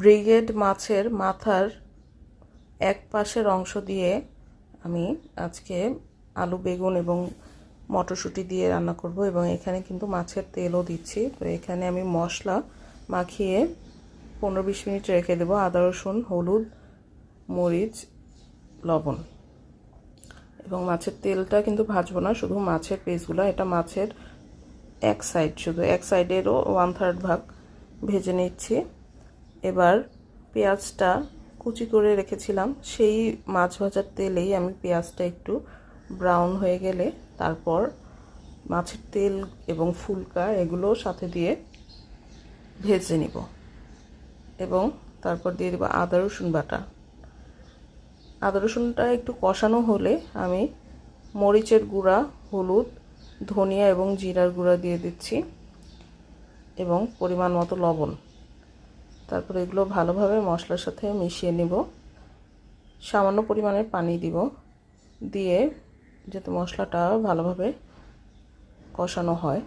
Brigade মাছের মাথার এক পাশের অংশ দিয়ে আমি আজকে আলু বেগুন এবং মটরশুঁটি দিয়ে রান্না করব এবং এখানে কিন্তু মাছের তেলও দিচ্ছি। তো এখানে আমি মশলা মাখিয়ে 15-20 মিনিট রেখে দেবো। আদা রসুন হলুদ মরিচ লবণ এবং মাছের তেলটা কিন্তু ভাজবো না, শুধু মাছের পিসগুলো। এটা মাছের এক সাইড, শুধু এক সাইডেরও 1/3 ভাগ ভেজে নিচ্ছি। এবার পেঁয়াজটা কুচি করে রেখেছিলাম, সেই মাছ ভাজার তেলেই আমি পেঁয়াজটা একটু ব্রাউন হয়ে গেলে তারপর মাছের তেল এবং ফুলকা এগুলো সাথে দিয়ে ভেজে নিব এবং তারপর দিয়ে দেব আদা রসুন বাটা। আদা রসুনটা একটু কষানো হলে আমি মরিচের গুঁড়া, হলুদ, ধনিয়া এবং জিরার গুঁড়া দিয়ে দিচ্ছি এবং পরিমাণ মতো লবণ। তারপর এগুলো ভালোভাবে মশলার সাথে মিশিয়ে নেব। সামান্য পরিমাণের পানি দিব, দিয়ে যাতে মশলাটা ভালোভাবে কষানো হয়।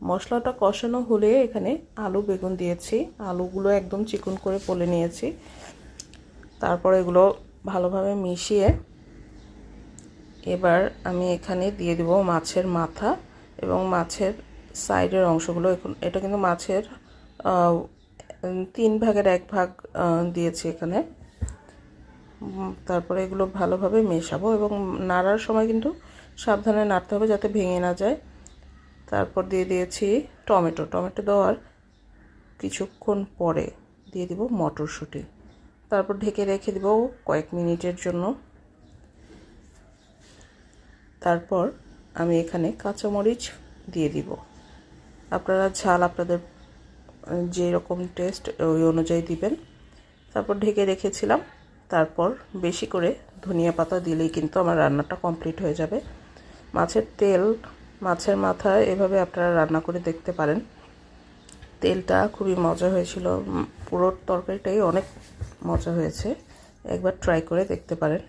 মশলাটা কষানো হলে এখানে আলু বেগুন দিয়েছি, আলুগুলো একদম চিকন করে পলে নিয়েছি। তারপর এগুলো ভালোভাবে মিশিয়ে এবার আমি এখানে দিয়ে দেব মাছের মাথা এবং মাছের সাইডের অংশগুলো। এটা কিন্তু মাছের 3 ভাগের 1 ভাগ দিয়েছি এখানে। তারপরে এগুলো ভালোভাবে মেশাবো এবং নাড়ার সময় কিন্তু সাবধানে নাড়তে হবে যাতে ভেঙে না যায়। তারপর দিয়ে দিয়েছি টমেটো দেওয়ার কিছুক্ষণ পরে দিয়ে দিব মটরশুঁটি। তারপর ঢেকে রেখে দেব কয়েক মিনিটের জন্য। তারপর আমি এখানে কাঁচামরিচ দিয়ে দিব। আপনারা ঝাল আপনাদের যে রকম টেস্ট ওই অনুযায়ী দিবেন। তারপর ঢেকে রেখেছিলাম। তারপর বেশি করে ধনিয়া পাতা দিলেই কিন্তু আমার রান্নাটা কমপ্লিট হয়ে যাবে। মাছের তেল, মাছের মাথা এভাবে আপনারা রান্না করে দেখতে পারেন। তেলটা খুবই মজা হয়েছিল, পুরো তরকারিটাই অনেক মজা হয়েছে। একবার ট্রাই করে দেখতে পারেন।